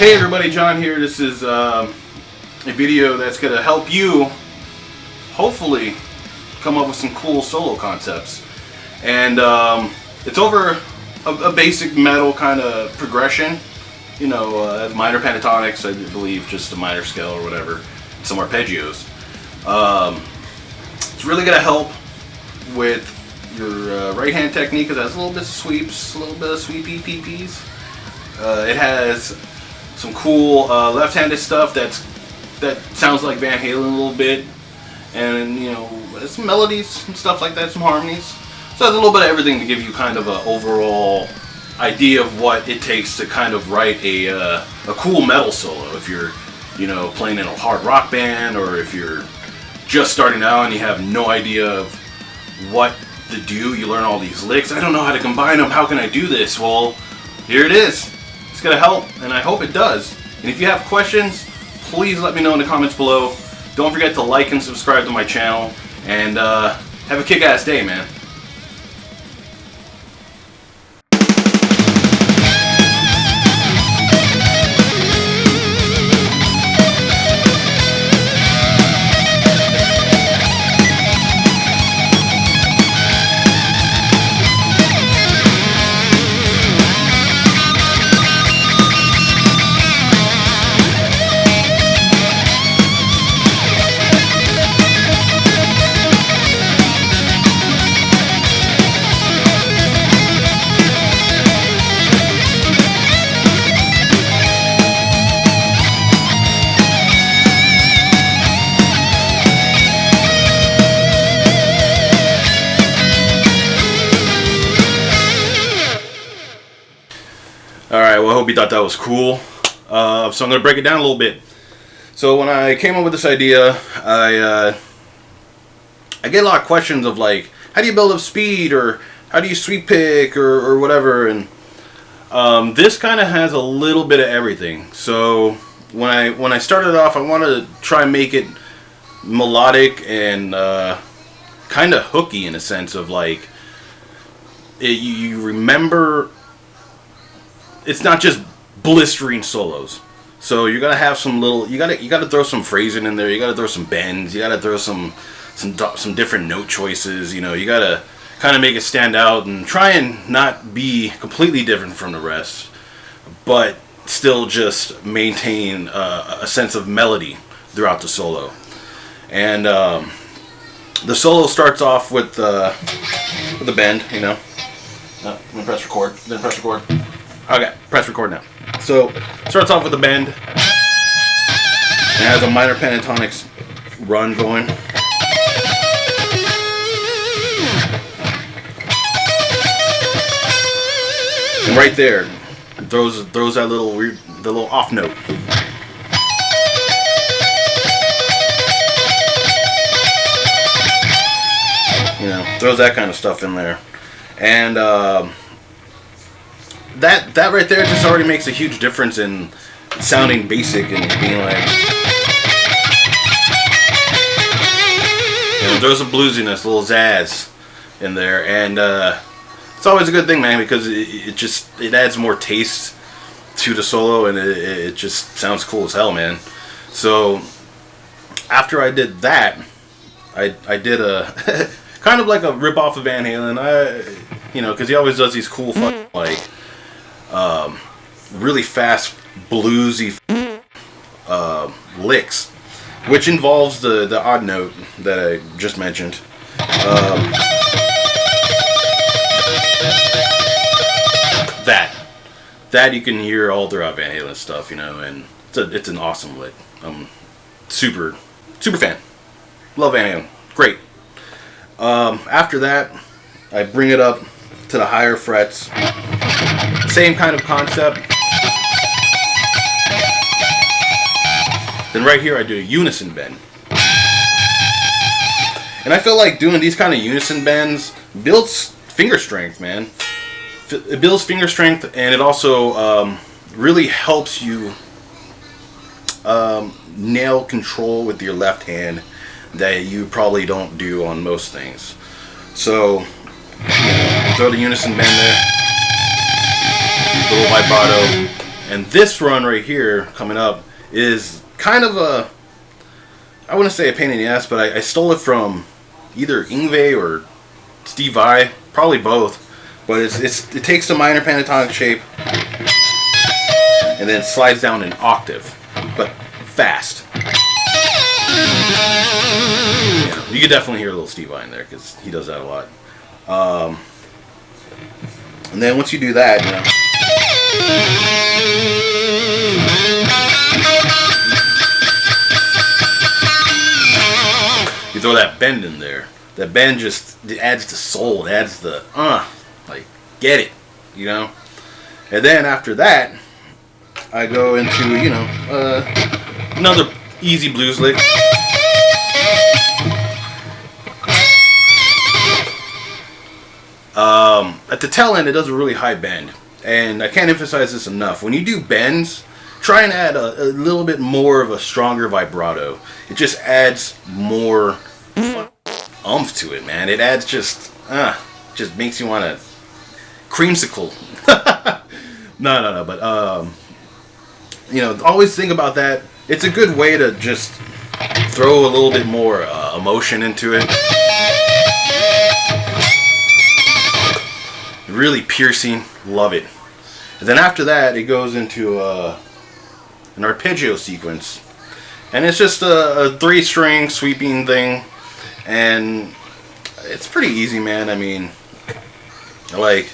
Hey everybody, John here. This is a video that's going to help you hopefully come up with some cool solo concepts. And it's over a basic metal kind of progression, you know, minor pentatonics, I believe, just a minor scale or whatever, some arpeggios. It's really going to help with your right hand technique because it has a little bit of sweeps, a little bit of sweepy PPs. It has some cool left-handed stuff that sounds like Van Halen a little bit, and you know, some melodies and stuff like that, some harmonies. So it has a little bit of everything to give you kind of an overall idea of what it takes to kind of write a cool metal solo. If you're, you know, playing in a hard rock band, or if you're just starting out and you have no idea of what to do, you learn all these licks. I don't know how to combine them. How can I do this? Well, here it is. It's going to help, and I hope it does. And if you have questions, please let me know in the comments below. Don't forget to like and subscribe to my channel, and have a kick-ass day, man. Alright, well, I hope you thought that was cool. So I'm going to break it down a little bit. So when I came up with this idea, I get a lot of questions of like, how do you build up speed, or how do you sweep pick, or whatever, and this kind of has a little bit of everything. So when I started off, I wanted to try and make it melodic and kind of hooky in a sense of like, you remember. It's not just blistering solos. So you're gonna have some little. You gotta throw some phrasing in there. You gotta throw some bends. You gotta throw some different note choices. You know, you gotta kind of make it stand out and try and not be completely different from the rest, but still just maintain a sense of melody throughout the solo. And the solo starts off with a bend. You know, I'm gonna press record. Then press record. Okay, press record now. So, starts off with a bend. It has a minor pentatonics run going. And right there, it throws that little weird, the little off note. You know, throws that kind of stuff in there. And that right there just already makes a huge difference in sounding basic and being like, you know, there's a bluesiness, a little zazz in there, and it's always a good thing, man, because it adds more taste to the solo, and it just sounds cool as hell, man. So after I did that, I did a kind of like a rip off of Van Halen, you know, because he always does these cool fucking like really fast bluesy licks, which involves the odd note that I just mentioned. That you can hear all throughout Van Halen stuff, you know, and it's an awesome lick. I'm super fan. Love Van Halen. Great. After that, I bring it up to the higher frets. Same kind of concept. Then right here I do a unison bend. And I feel like doing these kind of unison bends builds finger strength, man. It builds finger strength, and it also really helps you nail control with your left hand that you probably don't do on most things. So, throw the unison bend there. The little vibrato. And this run right here coming up is kind of a, I wouldn't say a pain in the ass, but I stole it from either Yngwie or Steve Vai, probably both. But it takes the minor pentatonic shape and then slides down an octave, but fast. Yeah, you can definitely hear a little Steve Vai in there because he does that a lot. And then once you do that, you throw that bend in there. That bend just adds the soul. It adds the like get it, And then after that, I go into another easy blues lick. At the tail end, it does a really high bend, and I can't emphasize this enough. When you do bends, try and add a little bit more of a stronger vibrato. It just adds more oomph to it, man. It adds just makes you want to creamsicle. No, but always think about that. It's a good way to just throw a little bit more emotion into it. Really piercing, love it. And then after that, it goes into an arpeggio sequence, and it's just a 3-string sweeping thing, and it's pretty easy, man. I mean, like,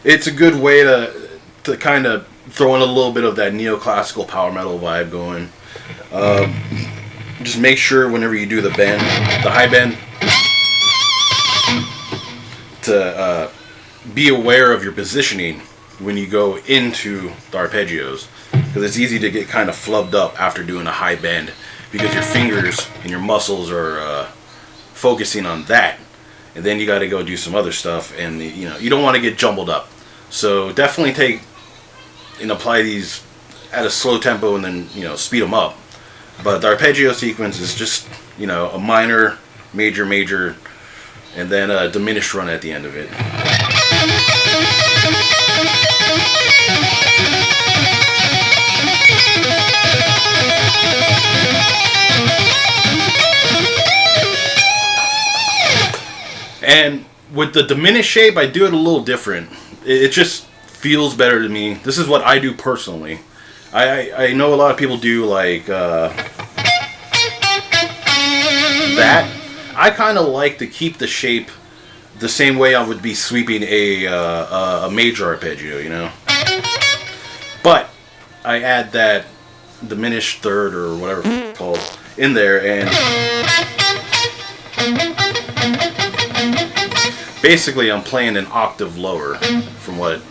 it's a good way to kind of throw in a little bit of that neoclassical power metal vibe going. Just make sure whenever you do the bend, the high bend, to be aware of your positioning when you go into the arpeggios, because it's easy to get kind of flubbed up after doing a high bend because your fingers and your muscles are focusing on that, and then you got to go do some other stuff, and you don't want to get jumbled up. So definitely take and apply these at a slow tempo, and then speed them up. But the arpeggio sequence is just a minor, major, major, and then a diminished run at the end of it. And with the diminished shape, I do it a little different. It just feels better to me. This is what I do personally. I know a lot of people do like that. I kind of like to keep the shape the same way I would be sweeping a major arpeggio, But I add that diminished third or whatever it's called in there, and basically I'm playing an octave lower from what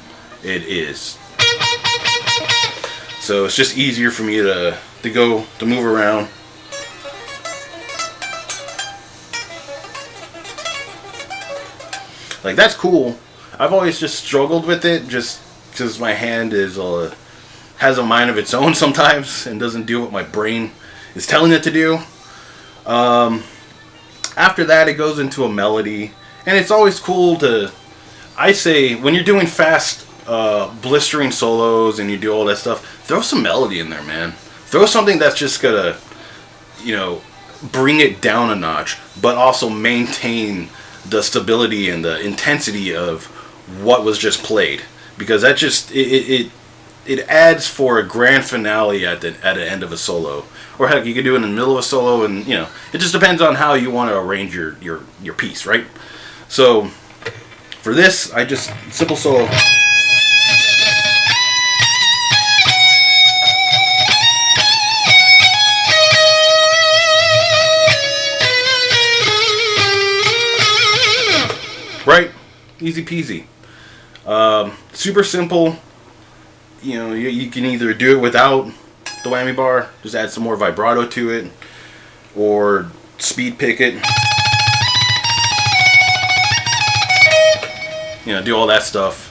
it is. So it's just easier for me to move around. Like, that's cool. I've always just struggled with it just because my hand has a mind of its own sometimes and doesn't do what my brain is telling it to do. After that, it goes into a melody, and it's always cool to, I say, when you're doing fast blistering solos and you do all that stuff, throw some melody in there, man. Throw something that's just gonna bring it down a notch, but also maintain the stability and the intensity of what was just played, because that just it adds for a grand finale at the end of a solo, or heck, you could do it in the middle of a solo, and it just depends on how you want to arrange your piece, right? So for this, I just simple solo. Right? Easy peasy. Super simple. You can either do it without the whammy bar, just add some more vibrato to it, or speed pick it. Do all that stuff.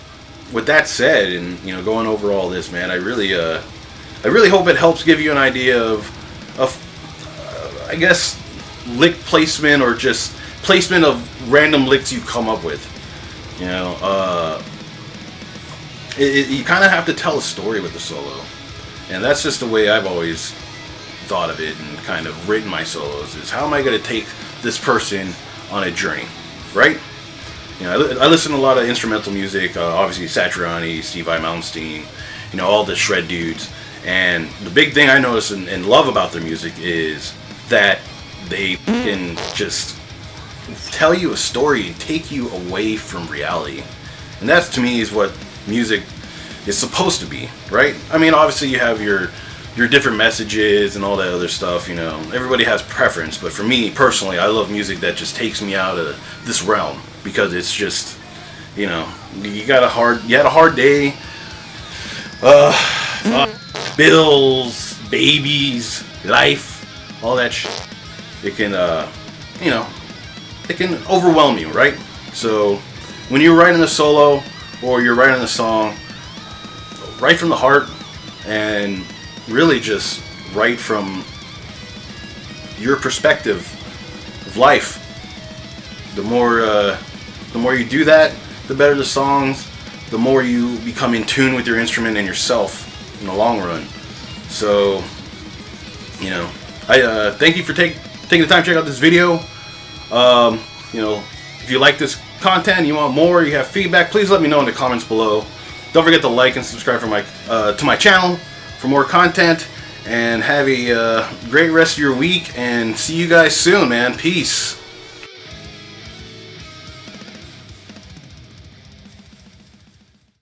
With that said, and going over all this, man, I really hope it helps give you an idea of I guess lick placement, or just placement of random licks you come up with. you kind of have to tell a story with the solo, and that's just the way I've always thought of it and kind of written my solos. Is how am I going to take this person on a journey, right? You know, I listen to a lot of instrumental music, obviously Satriani, Steve Vai Malmsteen, you know, all the shred dudes. And the big thing I notice and love about their music is that they can just tell you a story and take you away from reality. And that, to me, is what music is supposed to be, right? I mean, obviously you have your different messages and all that other stuff, you know. Everybody has preference, but for me personally, I love music that just takes me out of this realm, because it's just, you know, you had a hard day, bills, babies, life, all that shit. It can, you know, it can overwhelm you, right? So when you're writing a solo or you're writing a song, write from the heart and really just write from your perspective of life. The more you do that, the better the songs, the more you become in tune with your instrument and yourself in the long run. So, you know, I thank you for taking the time to check out this video. You know, if you like this content, you want more, you have feedback, please let me know in the comments below. Don't forget to like and subscribe for to my channel for more content. And have a great rest of your week, and see you guys soon, man. Peace.